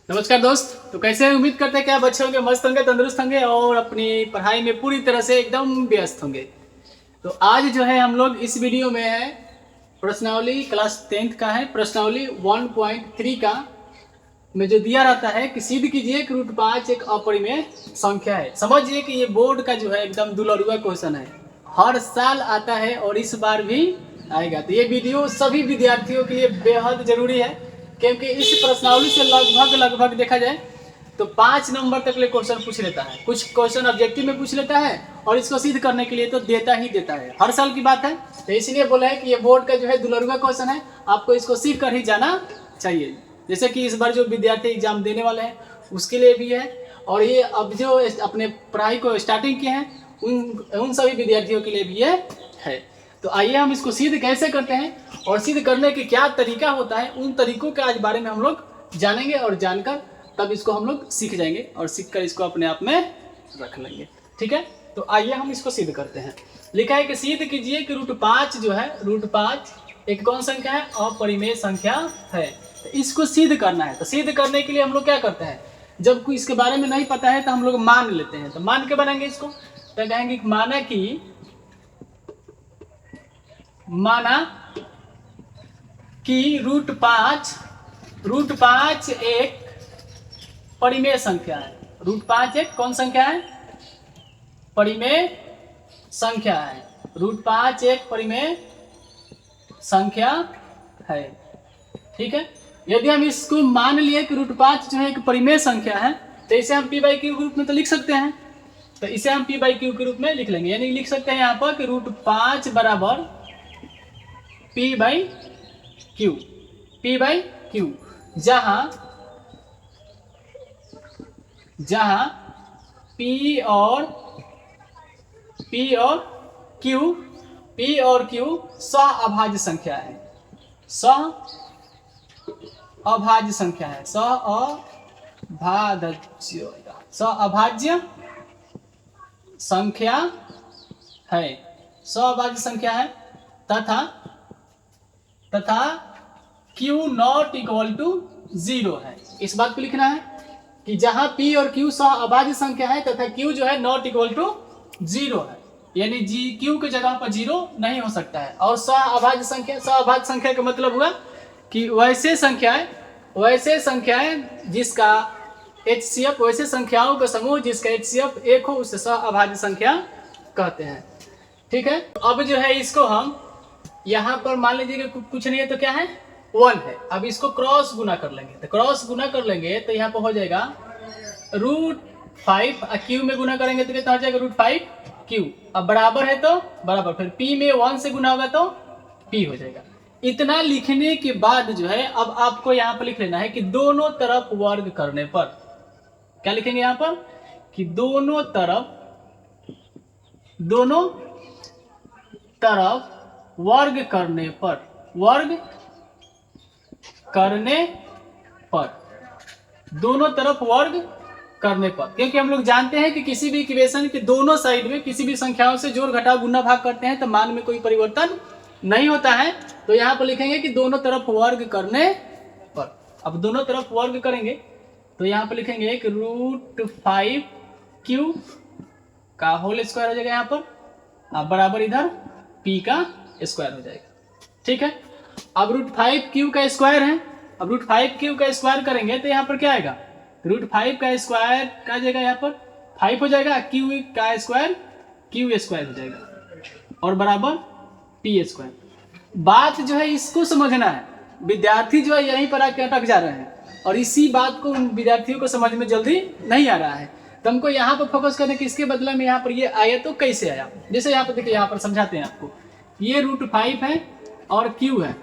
नमस्कार दोस्त। तो कैसे हैं? उम्मीद करते हैं कि आप अच्छे होंगे, मस्त होंगे, तंदुरुस्त होंगे और अपनी पढ़ाई में पूरी तरह से एकदम व्यस्त होंगे। तो आज जो है हम लोग इस वीडियो में है प्रश्नावली क्लास 10th का है, प्रश्नावली 1.3 का में जो दिया रहता है कि सिद्ध कीजिए कि √5 एक अपरिमेय संख्या है। समझिए कि ये बोर्ड का जो है एकदम दुलरुआ क्वेश्चन है, हर साल आता है और इस बार भी आएगा। तो ये वीडियो सभी विद्यार्थियों के लिए बेहद जरूरी है, क्योंकि इस प्रश्नावली से लगभग देखा जाए तो 5 नंबर तक ले क्वेश्चन पूछ लेता है। कुछ क्वेश्चन ऑब्जेक्टिव में पूछ लेता है और इसको सिद्ध करने के लिए तो देता ही देता है, हर साल की बात है। तो इसलिए बोला है कि ये बोर्ड का जो है दुलरुआ क्वेश्चन है, आपको इसको सीख कर ही जाना चाहिए। जैसे कि इस बार जो विद्यार्थी एग्जाम देने वाले हैं उसके लिए भी है, और ये अब जो अपने पढ़ाई को स्टार्टिंग किए हैं उन सभी विद्यार्थियों के लिए भी ये है। तो आइए हम इसको सिद्ध कैसे करते हैं और सिद्ध करने के क्या तरीका होता है, उन तरीकों के आज बारे में हम लोग जानेंगे और जानकर तब इसको हम लोग सीख जाएंगे और सीख कर इसको अपने आप में रख लेंगे। ठीक है, तो आइए हम इसको सिद्ध करते हैं। लिखा है कि सिद्ध कीजिए कि √5 जो है, √5 एक कौन संख्या है? अपरिमेय संख्या है। तो इसको सिद्ध करना है। तो सिद्ध करने के लिए हम लोग क्या करते हैं, जब कोई इसके बारे में नहीं पता है तो हम लोग मान लेते हैं। तो मान के बनाएंगे इसको, तो कहेंगे माना कि √5 एक परिमेय संख्या है। √5 एक कौन संख्या है? परिमेय संख्या है। √5 एक परिमेय संख्या है। ठीक है, यदि हम इसको मान लिए कि √5 जो है एक परिमेय संख्या है, तो इसे हम p/q के रूप में तो लिख सकते हैं। तो इसे हम p/q के रूप में लिख लेंगे, यानी लिख सकते हैं यहाँ पर कि √5 बराबर p/q, जहां p और q सह-अभाज्य संख्या है। सह-अभाज्य संख्या है, सह-अभाज्य संख्या है तथा q नॉट इक्वल टू 0 है। इस बात को लिखना है कि जहां p और q सह-अभाज्य संख्या है तथा q जो है नॉट इक्वल टू 0 है, यानी q के जगह पर 0 नहीं हो सकता है। और सह-अभाज्य संख्या का मतलब हुआ कि वैसे संख्याएं जिसका HCF, वैसे संख्याओं का समूह जिसका HCF 1 हो, उसे सह-अभाज्य संख्या कहते हैं। ठीक है, अब जो है इसको हम यहाँ पर मान लीजिए कि कुछ नहीं है तो क्या है, 1 है। अब इसको क्रॉस गुना कर लेंगे, तो क्रॉस गुना कर लेंगे तो यहाँ पर हो जाएगा √5, q में गुना करेंगे तो कितना हो जाएगा? √5q। अब बराबर है तो बराबर, फिर p में 1 से गुना होगा तो p हो जाएगा। इतना लिखने के बाद जो है अब आपको यहाँ पर लिख लेना है कि दोनों तरफ वर्ग करने पर, क्या लिखेंगे यहाँ पर कि दोनों तरफ वर्ग करने पर, क्योंकि हम लोग जानते हैं कि किसी भी इक्वेशन के दोनों साइड में किसी भी संख्याओं से जोड़ घटाव गुना भाग करते हैं तो मान में कोई परिवर्तन नहीं होता है। तो यहाँ पर लिखेंगे कि दोनों तरफ वर्ग करने पर। अब दोनों तरफ वर्ग करेंगे तो यहाँ पर लिखेंगे कि √5q का होल स्क्वायर हो जाएगा यहाँ पर, बराबर इधर p का स्क्वायर हो जाएगा। ठीक है, अब √5q का स्क्वायर है। अब √5q का स्क्वायर करेंगे तो यहाँ पर क्या आएगा? √5 का स्क्वायर का जगह यहाँ पर 5 हो जाएगा, q का स्क्वायर q स्क्वायर हो जाएगा और बराबर p स्क्वायर। बात जो है इसको समझना है, विद्यार्थी जो है यहीं पर आके अटक जा रहे हैं और इसी बात को उन विद्यार्थियों को समझ में जल्दी नहीं आ रहा है। तो हमको यहाँ पर फोकस करने के इसके बदले में यहाँ पर ये आया तो कैसे आया। जैसे यहाँ पर देखिए, यहाँ पर समझाते हैं आपको, ये √5 है और q है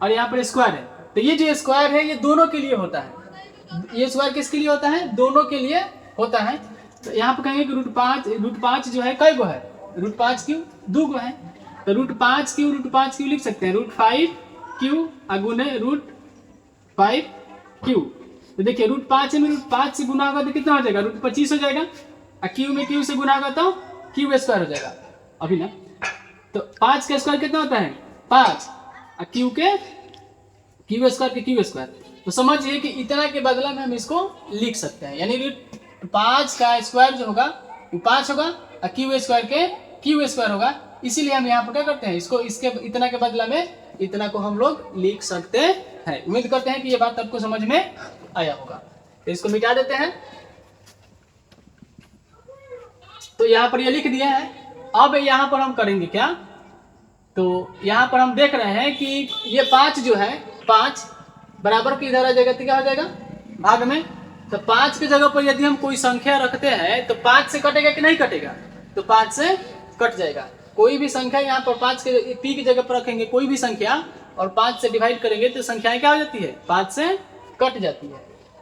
और यहाँ पर स्क्वायर है। तो ये जो स्क्वायर है ये दोनों के लिए होता है। ये स्क्वायर किसके लिए होता है? दोनों के लिए होता है। तो यहाँ पर कहेंगे कि √5 जो है कै गो है? √5q 2 गो है। तो √5q लिख सकते हैं, √5q अगुने √5q। तो देखिए √5 में √5 से गुना होगा तो कितना हो जाएगा? √25 हो जाएगा। और q में q से गुना होगा तो q स्क्वायर हो जाएगा। अभी ना तो 5 का स्क्वायर कितना होता है? 5, और q स्क्वायर के q स्क्वायर तो समझिए कि इतना के बदला में हम इसको लिख सकते हैं, यानी 5 का स्क्वायर जो होगा वो 5 होगा और क्यू स्क्वायर के क्यू स्क्वायर होगा। इसीलिए हम यहाँ पर क्या करते हैं, इसको इसके इतना के बदला में इतना को हम लोग लिख सकते हैं। उम्मीद करते हैं कि ये बात आपको समझ में आया होगा। तो इसको मिटा देते हैं। तो यहाँ पर ये लिख दिया है। अब यहाँ पर हम करेंगे क्या, तो यहाँ पर हम देख रहे हैं कि ये 5 जो है 5 बराबर की इधर आ जाएगा तो क्या हो जाएगा भाग में। तो 5 की जगह पर यदि हम कोई संख्या रखते हैं तो 5 से कटेगा कि नहीं कटेगा, तो 5 से कट जाएगा। कोई भी संख्या यहाँ पर 5 के पी की जगह पर रखेंगे कोई भी संख्या और 5 से डिवाइड करेंगे तो संख्याएं क्या हो जाती है, 5 से कट जाती है।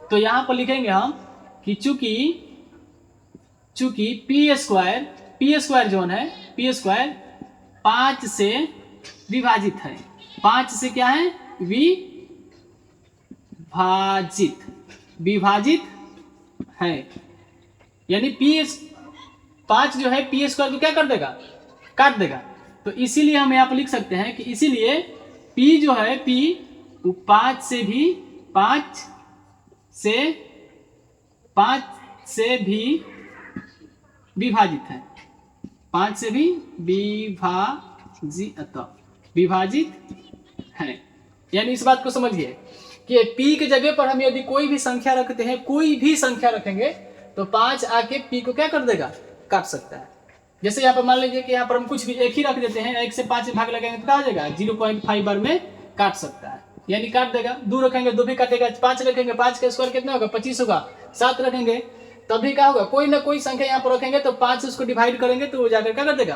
तो यहाँ पर लिखेंगे हम कि चूंकि पी स्क्वायर जो है पी स्क्वायर 5 से विभाजित है, 5 से क्या है विभाजित है, यानी पी 5 जो है पी स्क्वायर को क्या कर देगा, काट देगा। तो इसीलिए हम यहाँ पर लिख सकते हैं कि इसीलिए p जो है p 5 से भी विभाजित है, 5 से भी विभाजित है। यानी इस बात को समझिए कि p की जगह पर हम यदि कोई भी संख्या रखते हैं, कोई भी संख्या रखेंगे तो 5 आके p को क्या कर देगा, काट सकता है। जैसे यहाँ पर मान लीजिए कि यहाँ पर हम कुछ भी एक ही रख देते हैं, 1 से 5 भाग लगाएंगे तो क्या हो जाएगा 0.5 बार में काट सकता है, यानी काट देगा। 2 रखेंगे 2 भी काटेगा, 5 रखेंगे 5 का स्क्वायर कितना होगा 25 होगा, 7 रखेंगे तभी क्या होगा, कोई ना कोई संख्या यहाँ पर रखेंगे तो 5 से उसको डिवाइड करेंगे तो वो जाकर क्या कर देगा,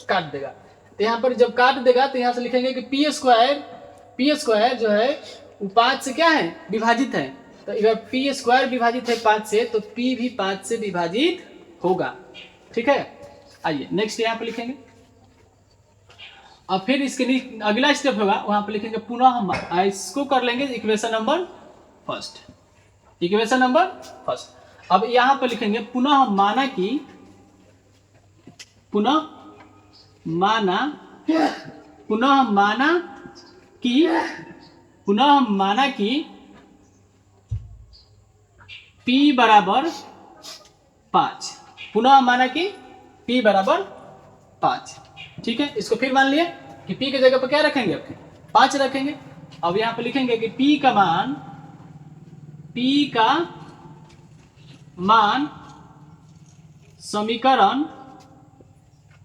काट देगा। तो यहाँ पर जब काट देगा तो यहाँ से लिखेंगे कि पी स्क्वायर जो है वो 5 से क्या है विभाजित है। तो अगर पी स्क्वायर विभाजित है 5 से तो पी भी 5 से विभाजित होगा। ठीक है, आइए नेक्स्ट यहाँ पे लिखेंगे। अब फिर इसके अगला स्टेप होगा वहां पे लिखेंगे पुनः हम इसको कर लेंगे इक्वेशन नंबर फर्स्ट। अब यहाँ पे लिखेंगे पुनः माना कि p बराबर 5, पुनः माना कि p बराबर 5। ठीक है, इसको फिर मान लिए कि p के जगह पर क्या रखेंगे, 5 रखेंगे। अब यहाँ पे लिखेंगे कि p का मान समीकरण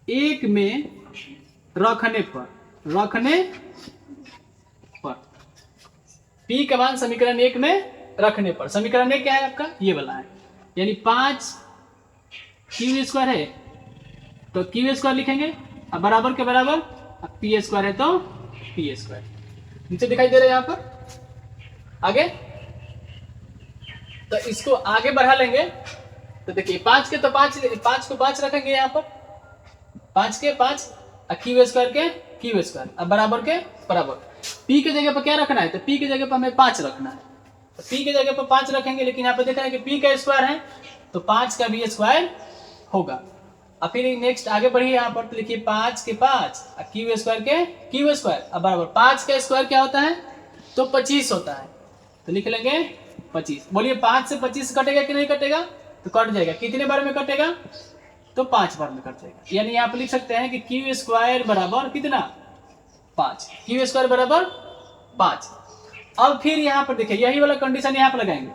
1 में रखने पर p का मान समीकरण 1 में रखने पर, समीकरण 1 क्या है आपका, ये वाला है, यानी 5 क्यू स्क्वायर है तो क्यू स्क्वायर लिखेंगे अब बराबर के बराबर, अब पी स्क्वायर है तो पी स्क्वायर। नीचे दिखाई दे रहा है यहाँ पर। आगे तो इसको आगे बढ़ा लेंगे तो देखिए 5 के तो 5 को 5 रखेंगे यहाँ पर, 5 के 5 क्यू स्क्वायर के क्यू स्क्वायर, अब बराबर के बराबर। पी के जगह पर क्या रखना है, तो पी के जगह पर हमें 5 रखना है, तो पी के जगह पर 5 रखेंगे। लेकिन यहाँ पे देख रहे हैं कि पी का स्क्वायर है तो 5 का भी स्क्वायर होगा। अब फिर नेक्स्ट आगे बढ़िए यहाँ पर, तो लिखिए 5 के 5 क्यू स्क्वायर के क्यू स्क्वायर, अब बराबर 5 का स्क्वायर क्या होता है, तो 25 होता है, तो लिख लेंगे 25। बोलिए 5 से 25 कटेगा कि नहीं कटेगा, तो कट जाएगा। कितने बार में कटेगा, तो 5 बार में कट जाएगा। यानी यहाँ पे लिख सकते हैं कि क्यू स्क्वायर बराबर कितना 5, क्यू स्क्वायर बराबर 5। अब फिर यहाँ पर देखिए यही वाला कंडीशन यहाँ पर लगाएंगे,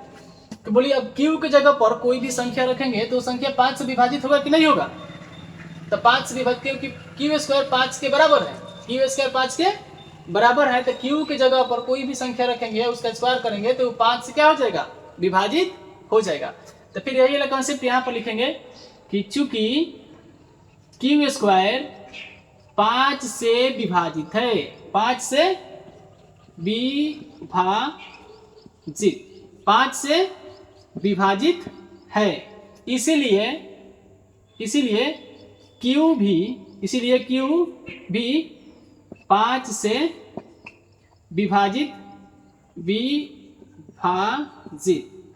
तो बोलिए अब क्यू की जगह पर कोई भी संख्या रखेंगे तो संख्या 5 से विभाजित होगा कि नहीं होगा, तो 5 से विभाजित, क्योंकि क्यू स्क्वायर 5 के बराबर है, क्यू स्क्वायर 5 के बराबर है, तो क्यू की जगह पर कोई भी संख्या रखेंगे उसका स्क्वायर करेंगे तो 5 से क्या हो जाएगा, विभाजित हो जाएगा। तो फिर यही वाला कॉन्सेप्ट यहाँ पर लिखेंगे कि चूंकि क्यू स्क्वायर 5 से विभाजित है, 5 से विभाजित है, इसीलिए क्यू भी 5 से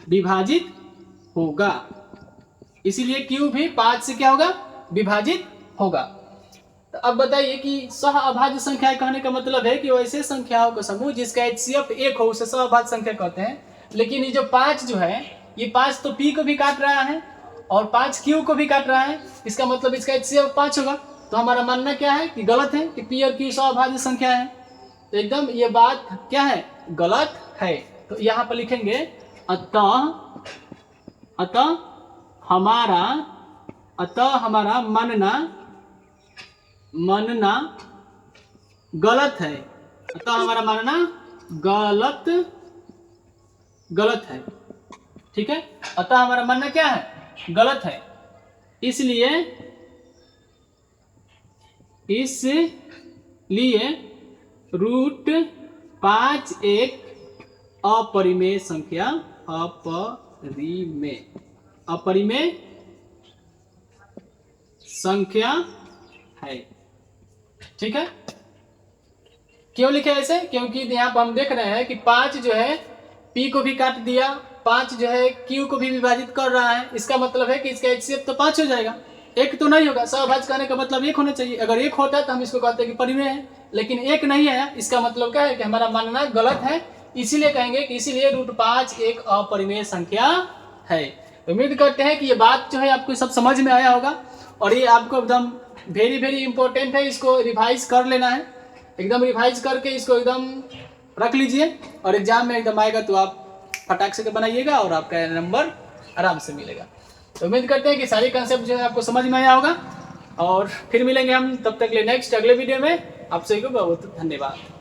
विभाजित होगा, इसलिए क्यू भी 5 से क्या होगा, विभाजित होगा। तो अब बताइए कि सह अभाज्य संख्या कहने का मतलब है कि वैसे संख्याओं का समूह जिसका HCF 1 हो उसे सह अभाज्य संख्या कहते हैं। लेकिन ये जो 5 जो है, ये 5 तो P को भी काट रहा है और 5 Q को भी काट रहा है, इसका मतलब इसका HCF 5 होगा। तो हमारा मानना क्या है कि गलत है कि P और Q सह अभाज्य संख्या है। तो एकदम ये बात क्या है, गलत है। तो यहाँ पर लिखेंगे अतः हमारा मानना गलत है। अतः हमारा मानना गलत है। ठीक है, अतः हमारा मानना क्या है, गलत है। इसलिए √5 एक अपरिमेय संख्या है। ठीक है, क्यों लिखे ऐसे, क्योंकि यहाँ पर हम देख रहे हैं कि 5 जो है P को भी काट दिया, 5 जो है Q को भी विभाजित कर रहा है। इसका मतलब है कि इसका HCF तो 5 हो जाएगा, 1 तो नहीं होगा। सहभाज्य कहने का मतलब 1 होना चाहिए। अगर 1 होता है तो हम इसको कहते हैं कि परिमेय है, लेकिन 1 नहीं है। इसका मतलब क्या है कि हमारा मानना गलत है। इसीलिए कहेंगे कि इसीलिए √5 एक अपरिमेय संख्या है। उम्मीद करते हैं कि ये बात जो है आपको सब समझ में आया होगा और ये आपको एकदम वेरी इंपॉर्टेंट है। इसको रिवाइज कर लेना है, एकदम रिवाइज करके इसको एकदम रख लीजिए और एग्जाम में एकदम आएगा तो आप फटाक से बनाइएगा और आपका नंबर आराम से मिलेगा। तो उम्मीद करते हैं कि सारी कंसेप्ट जो है आपको समझ में आया होगा और फिर मिलेंगे हम तब तक के लिए नेक्स्ट अगले वीडियो में। आप सभी को बहुत धन्यवाद।